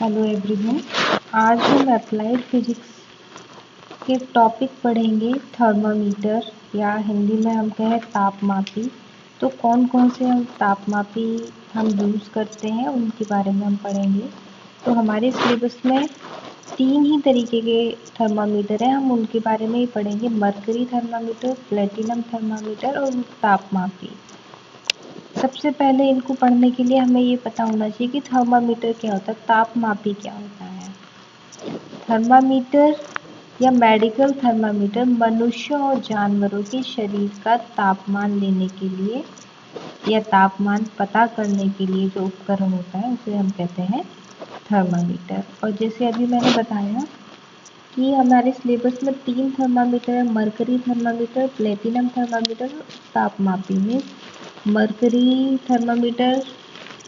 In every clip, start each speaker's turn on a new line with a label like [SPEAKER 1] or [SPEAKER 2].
[SPEAKER 1] Hello everyone. आज हम applied physics के टॉपिक पढ़ेंगे थर्मामीटर, या हिंदी में हम कहें तापमापी। तो कौन कौन से हम तापमापी हम यूज़ करते हैं उनके बारे में हम पढ़ेंगे। तो हमारे सिलेबस में 3 ही तरीके के थर्मामीटर हैं, हम उनके बारे में ही पढ़ेंगे। मरकरी थर्मामीटर, प्लेटिनम थर्मामीटर और तापमापी। सबसे पहले इनको पढ़ने के लिए हमें ये पता होना चाहिए कि थर्मामीटर क्या होता है, तापमापी क्या होता है। थर्मामीटर या मेडिकल थर्मामीटर मनुष्यों और जानवरों के शरीर का तापमान लेने के लिए या तापमान पता करने के लिए जो उपकरण होता है उसे हम कहते हैं थर्मामीटर। और जैसे अभी मैंने बताया कि हमारे सिलेबस में 3 थर्मामीटर है, मरकरी थर्मामीटर, प्लेटिनम थर्मामीटर, तापमापी में मरकरी थर्मामीटर,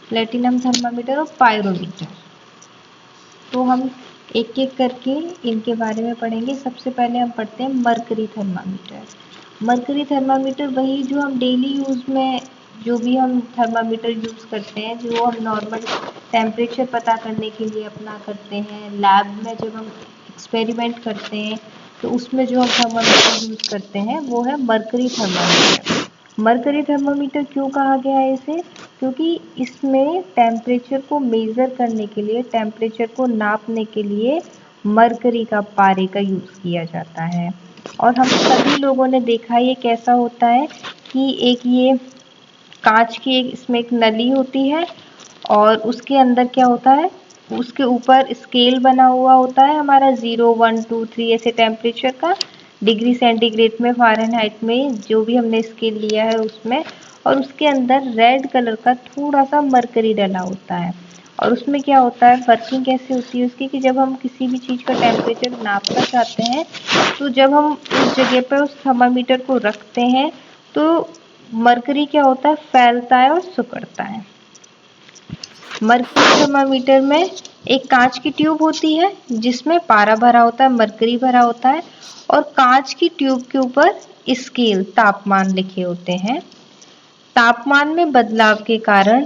[SPEAKER 1] प्लेटिनम थर्मामीटर और पायरोमीटर। तो हम एक एक करके इनके बारे में पढ़ेंगे। सबसे पहले हम पढ़ते हैं मरकरी थर्मामीटर। मरकरी थर्मामीटर वही जो हम डेली यूज़ में जो भी हम थर्मामीटर यूज़ करते हैं, जो हम नॉर्मल टेम्परेचर पता करने के लिए अपना करते हैं। लैब में जब हम एक्सपेरिमेंट करते हैं तो उसमें जो हम थर्मामीटर यूज़ करते हैं वो है मरकरी थर्मामीटर। मरकरी थर्मामीटर क्यों कहा गया है इसे? क्योंकि इसमें टेम्परेचर को मेज़र करने के लिए, टेम्परेचर को नापने के लिए मरकरी का पारे का यूज़ किया जाता है। और हम सभी लोगों ने देखा ये कैसा होता है कि एक ये कांच की इसमें एक नली होती है और उसके अंदर क्या होता है, उसके ऊपर स्केल बना हुआ होता है हमारा 0, 1, 2, 3 ऐसे टेम्परेचर का, डिग्री सेंटीग्रेड में, फ़ारेनहाइट में, जो भी हमने स्केल लिया है उसमें। और उसके अंदर रेड कलर का थोड़ा सा मरकरी डला होता है। और उसमें क्या होता है, वर्किंग कैसे होती है उसकी, कि जब हम किसी भी चीज़ का टेम्परेचर नापना चाहते हैं तो जब हम उस जगह पर उस थर्मामीटर को रखते हैं तो मरकरी क्या होता है, फैलता है और सिकुड़ता है। मरकरी थर्मामीटर में एक कांच की ट्यूब होती है जिसमें पारा भरा होता है, मरकरी भरा होता है, और कांच की ट्यूब के ऊपर स्केल, तापमान लिखे होते हैं। तापमान में बदलाव के कारण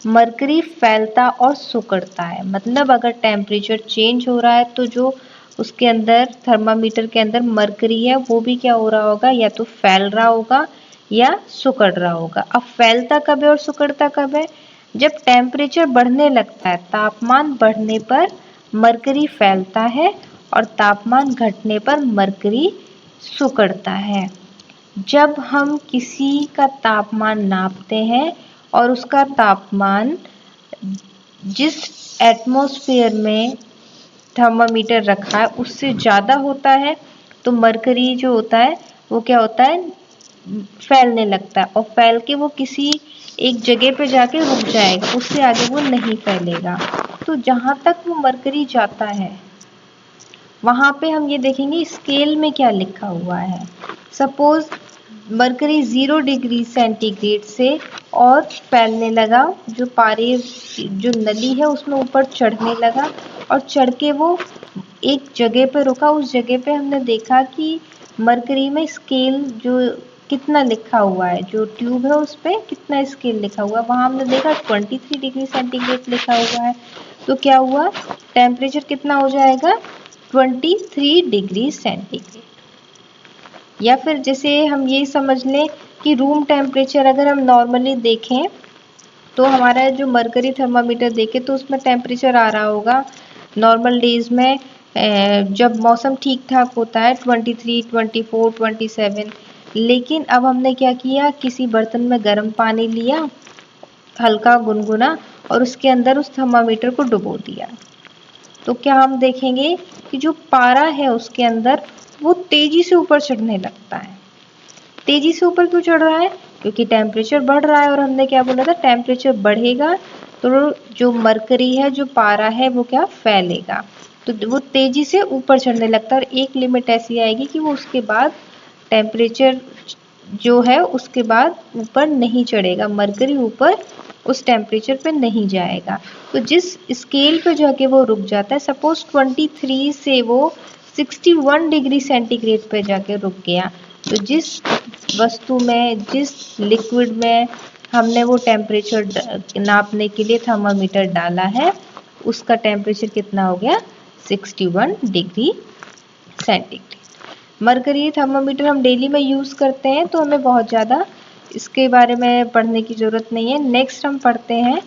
[SPEAKER 1] मरकरी फैलता और सिकुड़ता है। मतलब अगर टेम्परेचर चेंज हो रहा है तो जो उसके अंदर थर्मामीटर के अंदर मरकरी है वो भी क्या हो रहा होगा, या तो फैल रहा होगा या सिकुड़ रहा होगा। अब फैलता कब है और सिकुड़ता कब है? जब टेम्परेचर बढ़ने लगता है, तापमान बढ़ने पर मरकरी फैलता है और तापमान घटने पर मरकरी सिकुड़ता है। जब हम किसी का तापमान नापते हैं और उसका तापमान जिस एटमॉस्फेयर में थर्मामीटर रखा है उससे ज़्यादा होता है तो मरकरी जो होता है वो क्या होता है, फैलने लगता है, और फैल के वो किसी एक जगह पे जाके रुक जाएगा, उससे आगे वो नहीं फैलेगा। तो जहाँ तक वो मरकरी जाता है वहाँ पे हम ये देखेंगे स्केल में क्या लिखा हुआ है। सपोज मरकरी 0 डिग्री सेंटीग्रेड से और फैलने लगा, जो पारे जो नली है उसमें ऊपर चढ़ने लगा और चढ़ के वो एक जगह पे रुका। उस जगह पे हमने देखा कि मरकरी में स्केल जो कितना लिखा हुआ है, जो ट्यूब है उस पर कितना स्केल लिखा हुआ है, वहाँ हमने देखा 23 डिग्री सेंटीग्रेड लिखा हुआ है। तो क्या हुआ, टेम्परेचर कितना हो जाएगा, 23 डिग्री सेंटीग्रेड। या फिर जैसे हम ये समझ लें कि रूम टेम्परेचर अगर हम नॉर्मली देखें तो हमारा जो मरकरी थर्मामीटर देखें तो उसमें टेम्परेचर आ रहा होगा नॉर्मल डेज में, जब मौसम ठीक ठाक होता है 23, 24, 27। लेकिन अब हमने क्या किया, किसी बर्तन में गर्म पानी लिया हल्का गुनगुना और उसके अंदर उस थर्मामीटर को डुबो दिया। तो क्या हम देखेंगे कि जो पारा है उसके अंदर वो तेजी से ऊपर चढ़ने लगता है। तेजी से ऊपर क्यों चढ़ रहा है, क्योंकि टेम्परेचर बढ़ रहा है। और हमने क्या बोला था, टेम्परेचर बढ़ेगा तो जो मरकरी है, जो पारा है, वो क्या फैलेगा, तो वो तेजी से ऊपर चढ़ने लगता है। और एक लिमिट ऐसी आएगी कि वो उसके बाद टेम्परेचर जो है उसके बाद ऊपर नहीं चढ़ेगा, मरकरी ऊपर उस टेम्परेचर पे नहीं जाएगा। तो जिस स्केल पे जाके वो रुक जाता है, सपोज 23 से वो 61 डिग्री सेंटीग्रेड पे जाके रुक गया, तो जिस वस्तु में, जिस लिक्विड में हमने वो टेम्परेचर नापने के लिए थर्मामीटर डाला है उसका टेम्परेचर कितना हो गया 61 डिग्री सेंटीग्रेड। मरकरी थर्मामीटर हम डेली में यूज़ करते हैं तो हमें बहुत ज़्यादा इसके बारे में पढ़ने की ज़रूरत नहीं है। नेक्स्ट हम पढ़ते हैं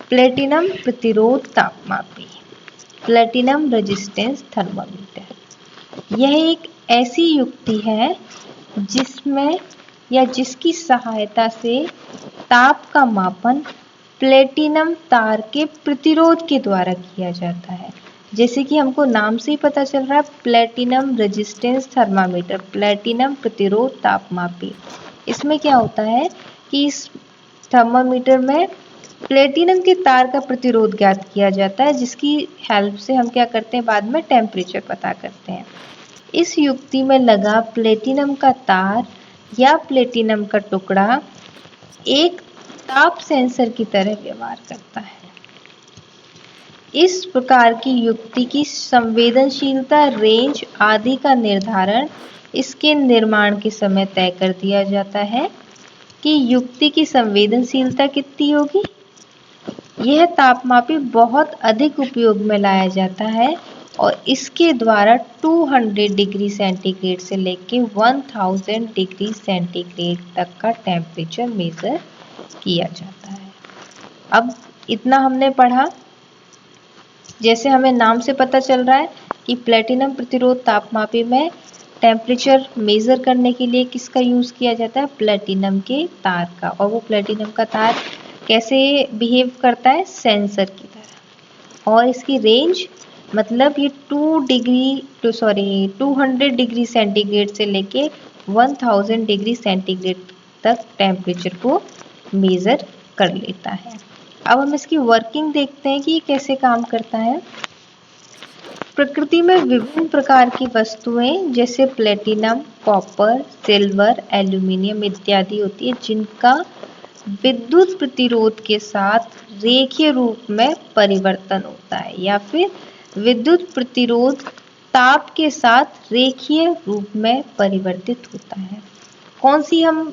[SPEAKER 1] प्लेटिनम प्रतिरोध तापमापी, प्लेटिनम रेजिस्टेंस थर्मामीटर। यह एक ऐसी युक्ति है जिसमें या जिसकी सहायता से ताप का मापन प्लेटिनम तार के प्रतिरोध के द्वारा किया जाता है। जैसे कि हमको नाम से ही पता चल रहा है, प्लेटिनम रेजिस्टेंस थर्मामीटर, प्लेटिनम प्रतिरोध तापमापी। इसमें क्या होता है कि इस थर्मामीटर में प्लेटिनम के तार का प्रतिरोध ज्ञात किया जाता है, जिसकी हेल्प से हम क्या करते हैं, बाद में टेम्परेचर पता करते हैं। इस युक्ति में लगा प्लेटिनम का तार या प्लेटिनम का टुकड़ा एक ताप सेंसर की तरह व्यवहार करता है। इस प्रकार की युक्ति की संवेदनशीलता, रेंज आदि का निर्धारण इसके निर्माण के समय तय कर दिया जाता है कि युक्ति की संवेदनशीलता कितनी होगी। यह तापमापी बहुत अधिक उपयोग में लाया जाता है और इसके द्वारा 200 डिग्री सेंटीग्रेड से लेकर 1000 डिग्री सेंटीग्रेड तक का टेम्परेचर मेजर किया जाता है। अब इतना हमने पढ़ा। जैसे हमें नाम से पता चल रहा है कि प्लेटिनम प्रतिरोध तापमापी में टेम्परेचर मेज़र करने के लिए किसका यूज़ किया जाता है, प्लेटिनम के तार का। और वो प्लेटिनम का तार कैसे बिहेव करता है, सेंसर की तरह। और इसकी रेंज मतलब ये 200 डिग्री सेंटीग्रेड से लेके 1000 डिग्री सेंटीग्रेड तक टेम्परेचर को मेज़र कर लेता है। अब हम इसकी वर्किंग देखते हैं कि ये कैसे काम करता है। प्रकृति में विभिन्न प्रकार की वस्तुएं जैसे प्लेटिनम, कॉपर, सिल्वर, एल्यूमिनियम इत्यादि होती है, जिनका विद्युत प्रतिरोध के साथ रेखीय रूप में परिवर्तन होता है, या फिर विद्युत प्रतिरोध ताप के साथ रेखीय रूप में परिवर्तित होता है। कौन सी हम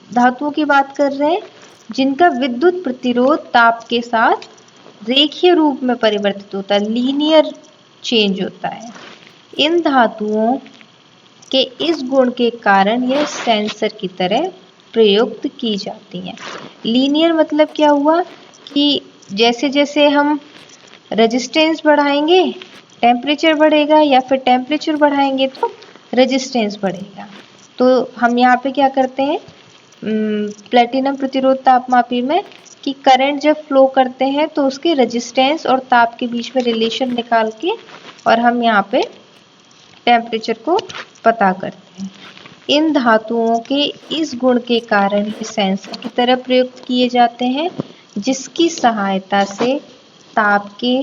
[SPEAKER 1] धातुओं की बात कर रहे हैं, जिनका विद्युत प्रतिरोध ताप के साथ रेखीय रूप में परिवर्तित होता है, लीनियर चेंज होता है। इन धातुओं के इस गुण के कारण यह सेंसर की तरह प्रयुक्त की जाती हैं। लीनियर मतलब क्या हुआ कि जैसे जैसे हम रेजिस्टेंस बढ़ाएंगे टेम्परेचर बढ़ेगा, या फिर टेम्परेचर बढ़ाएंगे तो रेजिस्टेंस बढ़ेगा। तो हम यहाँ पे क्या करते हैं, प्लेटिनम प्रतिरोध तापमापी में कि करंट जब फ्लो करते हैं तो उसके रेजिस्टेंस और ताप के बीच में रिलेशन निकाल के और हम यहाँ पे टेम्परेचर को पता करते हैं। इन धातुओं के इस गुण के कारण ये सेंसर की तरह प्रयुक्त किए जाते हैं, जिसकी सहायता से ताप के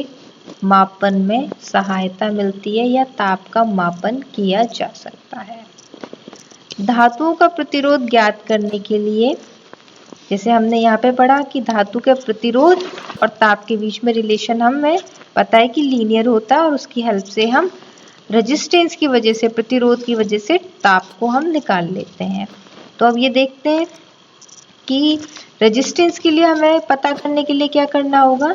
[SPEAKER 1] मापन में सहायता मिलती है या ताप का मापन किया जा सकता है। धातुओं का प्रतिरोध ज्ञात करने के लिए, जैसे हमने यहाँ पे पढ़ा कि धातु के प्रतिरोध और ताप के बीच में रिलेशन हमें पता है कि लीनियर होता है, और उसकी हेल्प से हम रेजिस्टेंस की वजह से, प्रतिरोध की वजह से ताप को हम निकाल लेते हैं। तो अब ये देखते हैं कि रेजिस्टेंस के लिए हमें पता करने के लिए क्या करना होगा।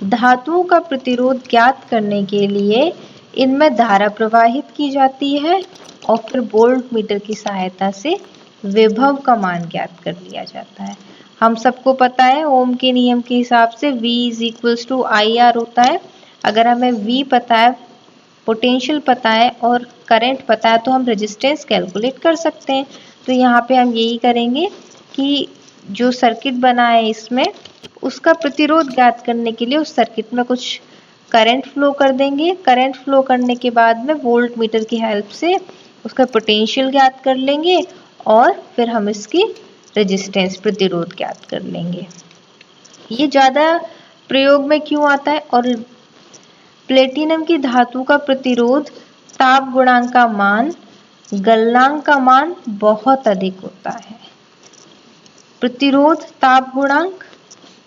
[SPEAKER 1] धातुओं का प्रतिरोध ज्ञात करने के लिए इनमें धारा प्रवाहित की जाती है और फिर वोल्ट मीटर की सहायता से विभव का मान ज्ञात कर लिया जाता है। हम सबको पता है ओम के नियम के हिसाब से V = IR होता है। अगर हमें V पता है, पोटेंशियल पता है और करंट पता है, तो हम रेजिस्टेंस कैलकुलेट कर सकते हैं। तो यहाँ पे हम यही करेंगे कि जो सर्किट बना है इसमें उसका प्रतिरोध ज्ञात करने के लिए उस सर्किट में कुछ करंट फ्लो कर देंगे। करंट फ्लो करने के बाद में वोल्ट मीटर की हेल्प से उसका पोटेंशियल ज्ञात कर लेंगे और फिर हम इसकी रेजिस्टेंस, प्रतिरोध ज्ञात कर लेंगे। ये ज़्यादा प्रयोग में क्यों आता है, और प्लेटिनम की धातु का प्रतिरोध ताप गुणांक का मान, गलनांक का मान बहुत अधिक होता है। प्रतिरोध ताप गुणांक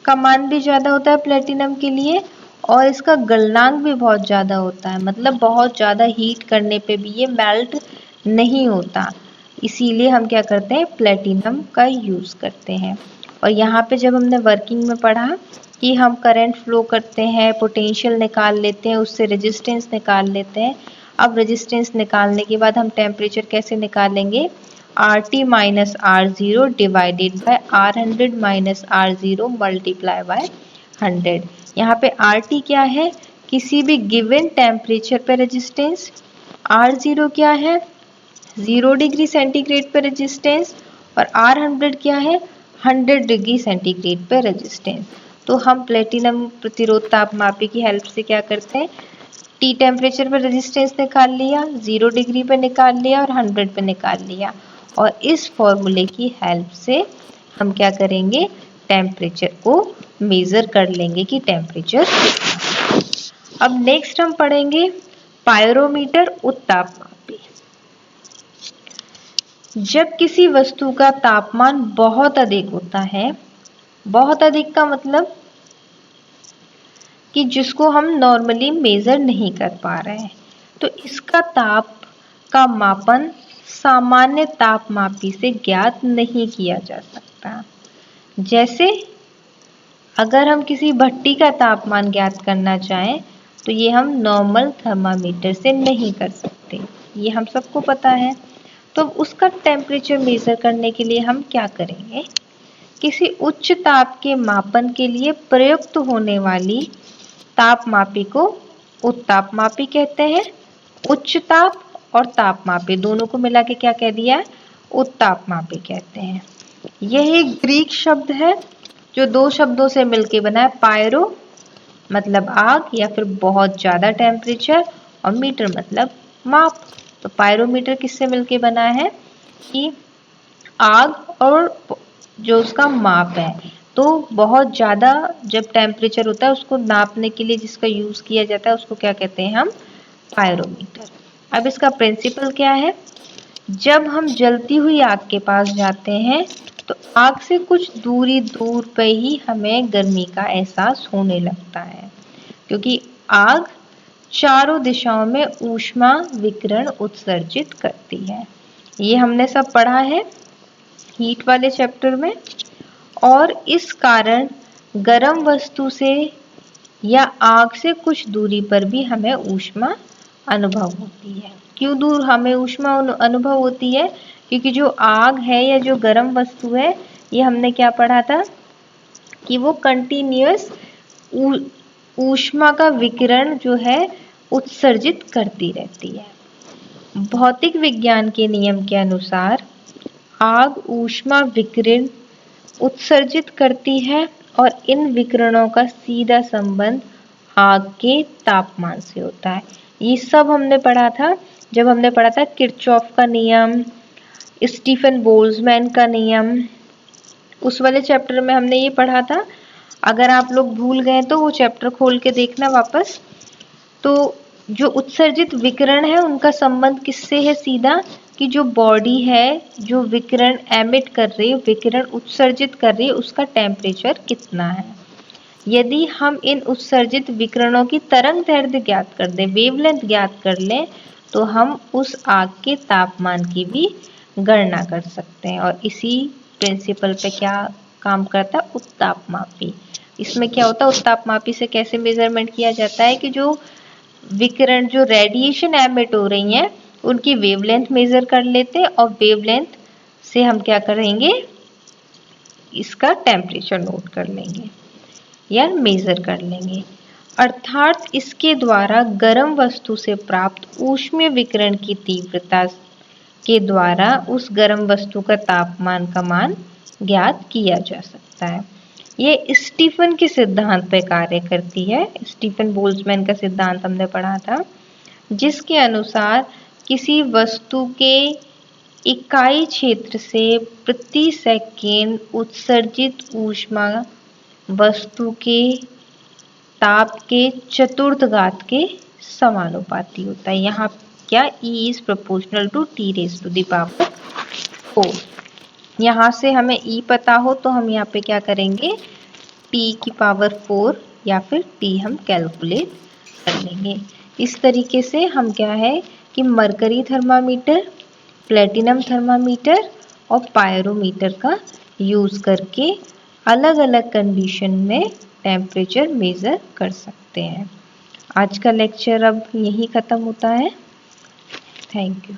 [SPEAKER 1] का मान भी ज़्यादा होता है प्लेटिनम के लिए, और इसका गलनांक भी बहुत ज़्यादा होता है, मतलब बहुत ज़्यादा हीट करने पे भी ये मेल्ट नहीं होता। इसीलिए हम क्या करते हैं, प्लेटिनम का यूज़ करते हैं। और यहाँ पे जब हमने वर्किंग में पढ़ा कि हम करंट फ्लो करते हैं, पोटेंशियल निकाल लेते हैं, उससे रेजिस्टेंस निकाल लेते हैं। अब रेजिस्टेंस निकालने के बाद हम टेम्परेचर कैसे निकालेंगे? RT minus R0 divided by R100 minus R0 multiply by 100। यहाँ पे RT क्या है? किसी भी गिवन टेम्परेचर पे रेजिस्टेंस। R0 क्या है? 0 डिग्री सेंटीग्रेड पे रेजिस्टेंस। और R100 क्या है? 100 डिग्री सेंटीग्रेड पे रेजिस्टेंस। तो हम प्लेटिनम प्रतिरोध तापमापी की हेल्प से क्या करते हैं? T टेम्परेचर पे रेजिस्टेंस निकाल लिया, 0 डिग्री पे निकाल लिया और 100 पे निकाल लिया। और इस फॉर्मूले की हेल्प से हम क्या करेंगे? टेम्परेचर को मेजर कर लेंगे कि टेम्परेचर कितना। अब नेक्स्ट हम पढ़ेंगे पायरोमीटर उत्तापमापी। जब किसी वस्तु का तापमान बहुत अधिक होता है, बहुत अधिक का मतलब कि जिसको हम नॉर्मली मेजर नहीं कर पा रहे हैं, तो इसका ताप का मापन सामान्य तापमापी से ज्ञात नहीं किया जा सकता। जैसे अगर हम किसी भट्टी का तापमान ज्ञात करना चाहें तो ये हम नॉर्मल थर्मामीटर से नहीं कर सकते, ये हम सबको पता है। तो उसका टेम्परेचर मेजर करने के लिए हम क्या करेंगे? किसी उच्च ताप के मापन के लिए प्रयुक्त होने वाली तापमापी को उत्तापमापी कहते हैं। उच्च ताप और तापमापी दोनों को मिला के क्या कह दिया है? उत्तापमापी कहते हैं। यह एक ग्रीक शब्द है जो दो शब्दों से मिलकर बना है। पायरो मतलब आग या फिर बहुत ज़्यादा टेम्परेचर, और मीटर मतलब माप। तो पायरोमीटर किससे मिलके बना है? कि आग और जो उसका माप है। तो बहुत ज़्यादा जब टेम्परेचर होता है उसको नापने के लिए जिसका यूज़ किया जाता है उसको क्या कहते हैं हम? पायरोमीटर। अब इसका प्रिंसिपल क्या है? जब हम जलती हुई आग के पास जाते हैं तो आग से कुछ दूर पे ही हमें गर्मी का एहसास होने लगता है, क्योंकि आग चारों दिशाओं में ऊष्मा विकिरण उत्सर्जित करती है। ये हमने सब पढ़ा है हीट वाले चैप्टर में। और इस कारण गर्म वस्तु से या आग से कुछ दूरी पर भी हमें ऊष्मा अनुभव होती है। क्यों दूर हमें ऊष्मा अनुभव होती है? क्योंकि जो आग है या जो गर्म वस्तु है, ये हमने क्या पढ़ा था कि वो कंटिन्यूअस ऊष्मा का विकिरण जो है उत्सर्जित करती रहती है। भौतिक विज्ञान के नियम के अनुसार आग ऊष्मा विकिरण उत्सर्जित करती है और इन विकिरणों का सीधा संबंध आग के तापमान से होता है। ये सब हमने पढ़ा था जब हमने पढ़ा था किरचॉफ का नियम, स्टीफन बोल्ट्जमैन का नियम। उस वाले चैप्टर में हमने ये पढ़ा था। अगर आप लोग भूल गए तो वो चैप्टर खोल के देखना वापस। तो जो उत्सर्जित विकिरण है उनका संबंध किससे है? सीधा कि जो बॉडी है जो विकिरण एमिट कर रही है, विकिरण उत्सर्जित कर रही है, उसका टेम्परेचर कितना है। यदि हम इन उत्सर्जित विकिरणों की तरंग दैर्ध्य ज्ञात कर दें, वेवलेंथ ज्ञात कर लें, तो हम उस आग के तापमान की भी गणना कर सकते हैं। और इसी प्रिंसिपल पे क्या काम करता है? उत्तापमापी। इसमें क्या होता है? उत्तापमापी से कैसे मेजरमेंट किया जाता है कि जो विकिरण जो रेडिएशन एमिट हो रही हैं उनकी वेवलेंथ मेजर कर लेते हैं और वेवलेंथ से हम क्या करेंगे? इसका टेम्परेचर नोट कर लेंगे या मेजर कर लेंगे। अर्थात इसके द्वारा गर्म वस्तु से प्राप्त ऊष्मीय विकिरण की तीव्रता के द्वारा उस गर्म वस्तु का तापमान का मान ज्ञात किया जा सकता है। ये स्टीफन के सिद्धांत पर कार्य करती है। स्टीफन बोल्ट्जमैन का सिद्धांत हमने पढ़ा था, जिसके अनुसार किसी वस्तु के इकाई क्षेत्र से प्रति सेकेंड उत्सर्जित ऊष्मा वस्तु के ताप के चतुर्थ घात के समानुपाती होता है। यहाँ क्या? E is proportional to T raise to the power 4। यहाँ से हमें E पता हो तो हम यहाँ पे क्या करेंगे? T की पावर 4 या फिर T हम कैलकुलेट कर लेंगे। इस तरीके से हम क्या है कि मरकरी थर्मामीटर, प्लेटिनम थर्मामीटर और पायरोमीटर का यूज़ करके अलग अलग कंडीशन में टेम्परेचर मेज़र कर सकते हैं। आज का लेक्चर अब यहीं ख़त्म होता है। Thank you.